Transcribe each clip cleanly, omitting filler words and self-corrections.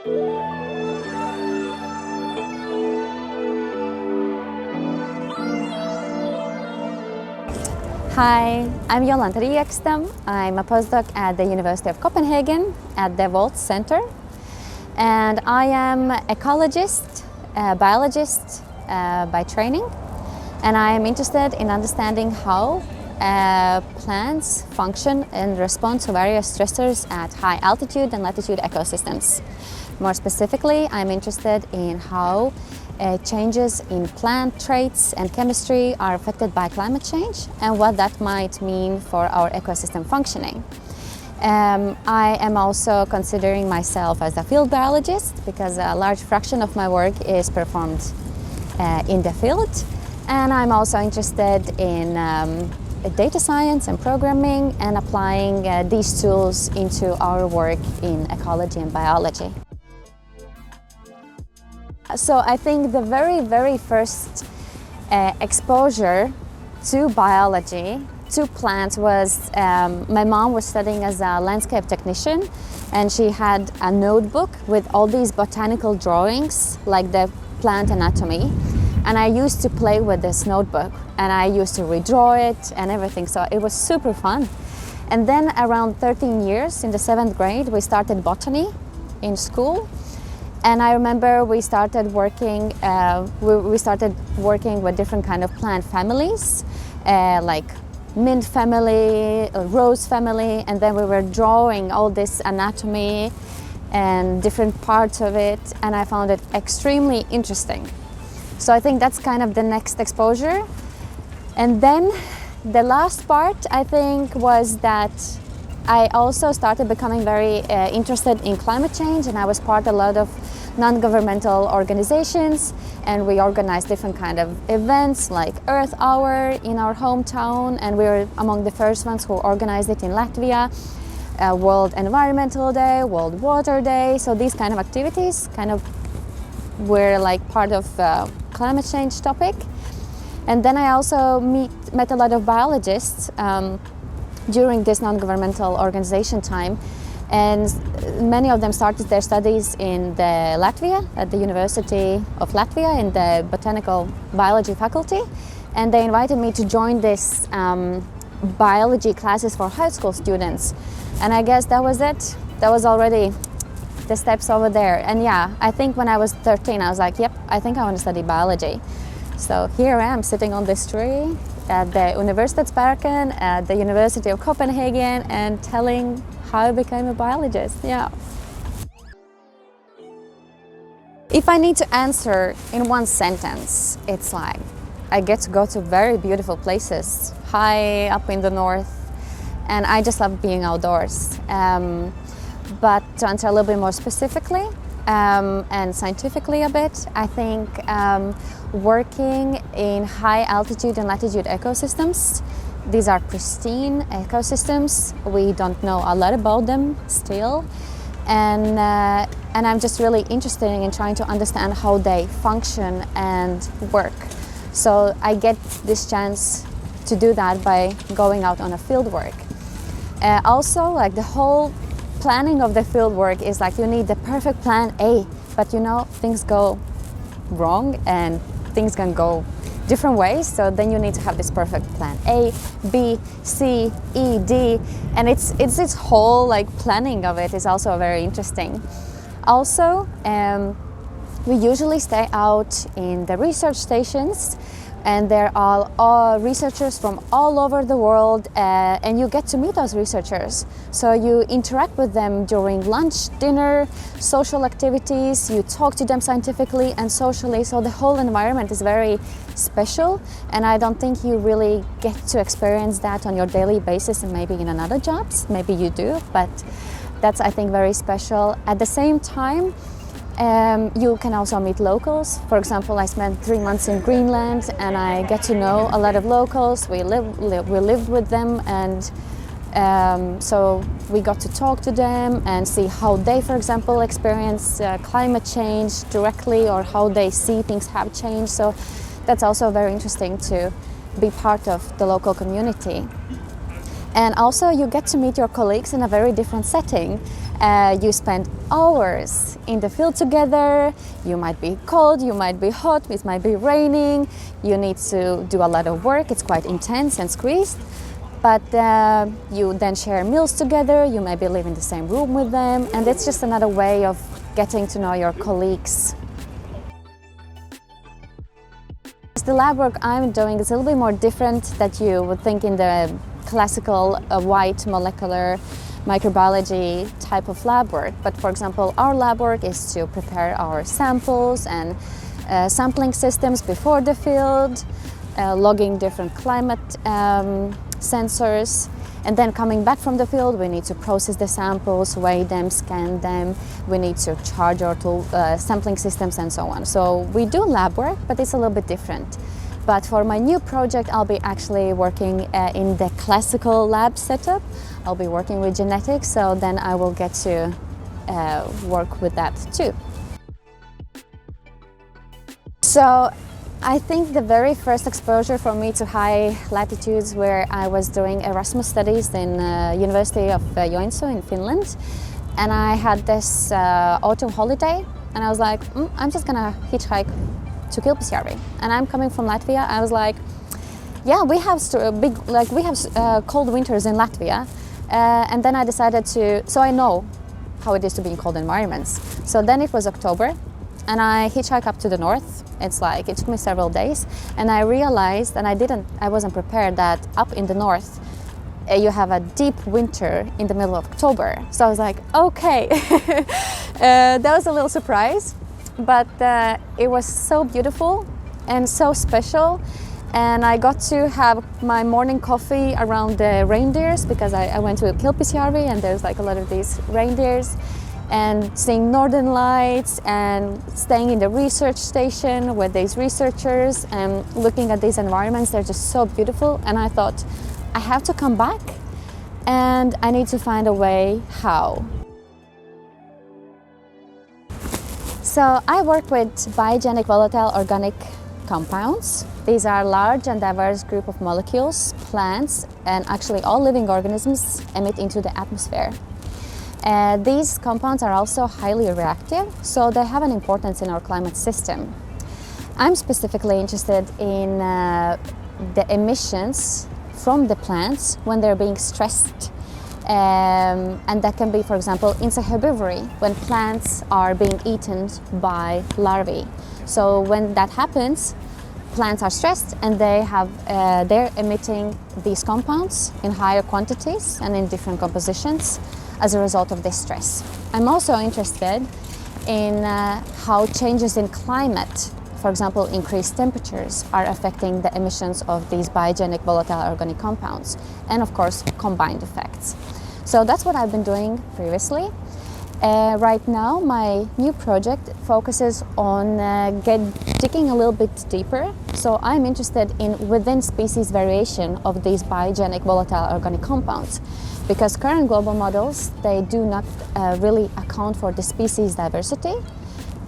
Hi, I'm Jolanta Rieksta. I'm a postdoc at the University of Copenhagen at the Volt Center. And I am an ecologist, a biologist by training. And I am interested in understanding how plants function and respond to various stressors at high altitude and latitude ecosystems. More specifically, I'm interested in how changes in plant traits and chemistry are affected by climate change and what that might mean for our ecosystem functioning. I am also considering myself as a field biologist because a large fraction of my work is performed in the field. And I'm also interested in data science and programming and applying these tools into our work in ecology and biology. So I think the very first exposure to biology, to plants, was my mom was studying as a landscape technician, and she had a notebook with all these botanical drawings, like the plant anatomy. And I used to play with this notebook, and I used to redraw it and everything, so it was super fun. And then around 13 years, in the 7th grade, we started botany in school. And I remember we started working with different kind of plant families, like mint family, rose family, and then we were drawing all this anatomy and different parts of it, and I found it extremely interesting. So I think that's kind of the next exposure. And then the last part, I think, was that I also started becoming very interested in climate change, and I was part of a lot of non-governmental organizations, and we organized different kind of events like Earth Hour in our hometown, and we were among the first ones who organized it in Latvia, World Environmental Day, World Water Day. So these kind of activities kind of were like part of climate change topic. And then I also met a lot of biologists during this non-governmental organization time, and many of them started their studies in Latvia, at the University of Latvia in the botanical biology faculty, and they invited me to join this biology classes for high school students. And I guess that was it. That was already the steps over there. And yeah, I think when I was 13, I was like, yep, I think I want to study biology. So here I am sitting on this tree at the Universitetsparken at the University of Copenhagen and telling how I became a biologist. Yeah. If I need to answer in one sentence, it's like I get to go to very beautiful places high up in the north, and I just love being outdoors. But to answer a little bit more specifically and scientifically a bit, I think working in high altitude and latitude ecosystems, these are pristine ecosystems. We don't know a lot about them still, and I'm just really interested in trying to understand how they function and work. So I get this chance to do that by going out on a field work. Also, like the whole planning of the field work is like you need the perfect plan A, but you know, things go wrong and things can go different ways, so then you need to have this perfect plan A, B, C, E, D, and it's this whole like planning of it is also very interesting. Also, we usually stay out in the research stations, and there are all researchers from all over the world, and you get to meet those researchers. So you interact with them during lunch, dinner, social activities, you talk to them scientifically and socially, so the whole environment is very special, and I don't think you really get to experience that on your daily basis, and maybe in another jobs, maybe you do, but that's, I think, very special. At the same time, you can also meet locals. For example, I spent 3 months in Greenland, and I get to know a lot of locals. We lived with them, and so we got to talk to them and see how they, for example, experience climate change directly, or how they see things have changed. So that's also very interesting to be part of the local community. And also you get to meet your colleagues in a very different setting. You spend hours in the field together. You might be cold, you might be hot, it might be raining. You need to do a lot of work. It's quite intense and squeezed. But you then share meals together. You maybe live in the same room with them. And it's just another way of getting to know your colleagues. The lab work I'm doing is a little bit more different that you would think in the classical white molecular microbiology type of lab work. But for example, our lab work is to prepare our samples and sampling systems before the field, logging different climate sensors, and then coming back from the field, we need to process the samples, weigh them, scan them. We need to charge our sampling systems and so on. So we do lab work, but it's a little bit different. But for my new project, I'll be actually working in the classical lab setup. I'll be working with genetics, so then I will get to work with that too. So I think the very first exposure for me to high latitudes where I was doing Erasmus studies in University of Joensuu in Finland. And I had this autumn holiday and I was like, I'm just gonna hitchhike to Kilpisjärvi. And I'm coming from Latvia. I was like, yeah, we have cold winters in Latvia. And then I decided so I know how it is to be in cold environments. So then it was October and I hitchhiked up to the north. It took me several days, and I realized, and I wasn't prepared that up in the north, you have a deep winter in the middle of October. So I was like, okay, that was a little surprise, but it was so beautiful and so special. And I got to have my morning coffee around the reindeers because I went to Kilpisjärvi and there's like a lot of these reindeers. And seeing northern lights and staying in the research station with these researchers and looking at these environments, they're just so beautiful. And I thought, I have to come back and I need to find a way how. So I work with biogenic volatile organic compounds. These are large and diverse group of molecules, plants, and actually all living organisms emit into the atmosphere. These compounds are also highly reactive, so they have an importance in our climate system. I'm specifically interested in the emissions from the plants when they're being stressed. And that can be, for example, in herbivory, when plants are being eaten by larvae. So when that happens, plants are stressed and they're emitting these compounds in higher quantities and in different compositions as a result of this stress. I'm also interested in how changes in climate, for example, increased temperatures, are affecting the emissions of these biogenic volatile organic compounds, and of course, combined effects. So that's what I've been doing previously. Right now, my new project focuses on digging a little bit deeper. So I'm interested in within species variation of these biogenic volatile organic compounds, because current global models, they do not really account for the species diversity,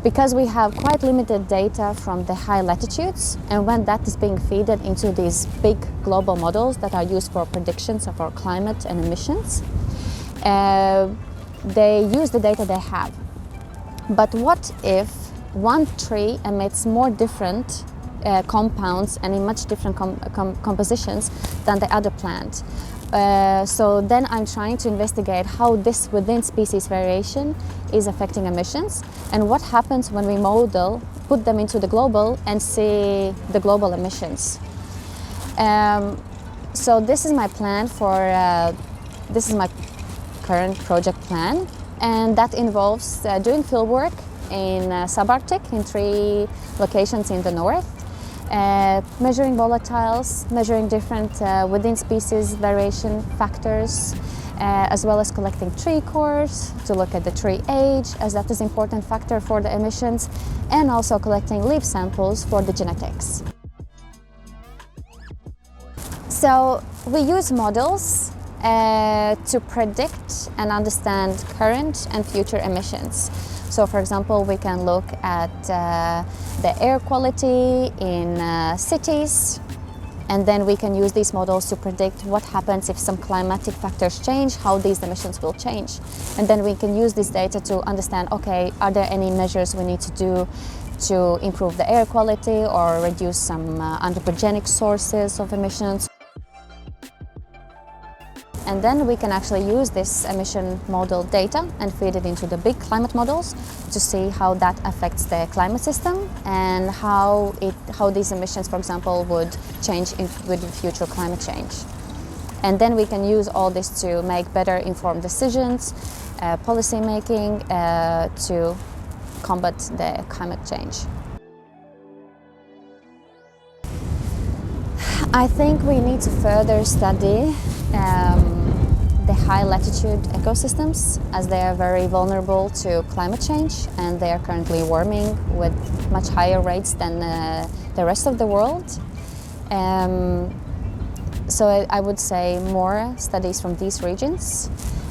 because we have quite limited data from the high latitudes, and when that is being fed into these big global models that are used for predictions of our climate and emissions, they use the data they have. But what if one tree emits more different compounds and in much different compositions than the other plant? So then I'm trying to investigate how this within species variation is affecting emissions and what happens when we put them into the global and see the global emissions. So this is my plan this is my current project plan, and that involves doing field work in subarctic in 3 locations in the north, measuring volatiles, measuring different within species variation factors, as well as collecting tree cores to look at the tree age, as that is an important factor for the emissions, and also collecting leaf samples for the genetics. So we use models to predict and understand current and future emissions. So for example, we can look at the air quality in cities, And then we can use these models to predict what happens if some climatic factors change, how these emissions will change. And then we can use this data to understand, okay, are there any measures we need to do to improve the air quality or reduce some anthropogenic sources of emissions. And then we can actually use this emission model data and feed it into the big climate models to see how that affects the climate system and how these emissions, for example, would change with future climate change. And then we can use all this to make better informed decisions, policy making, to combat the climate change. I think we need to further study the high latitude ecosystems, as they are very vulnerable to climate change and they are currently warming with much higher rates than the rest of the world. So I would say more studies from these regions.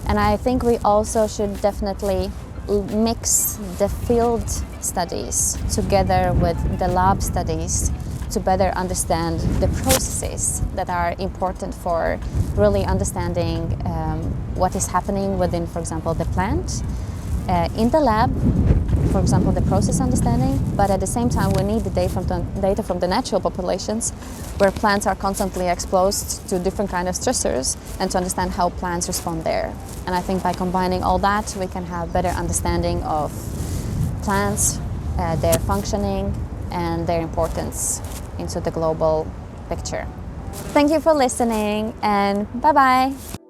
And I think we also should definitely mix the field studies together with the lab studies to better understand the processes that are important for really understanding what is happening within, for example, the plant in the lab, for example, the process understanding, but at the same time we need the data from the natural populations where plants are constantly exposed to different kind of stressors and to understand how plants respond there. And I think by combining all that we can have better understanding of plants, their functioning and their importance into the global picture. Thank you for listening and bye-bye.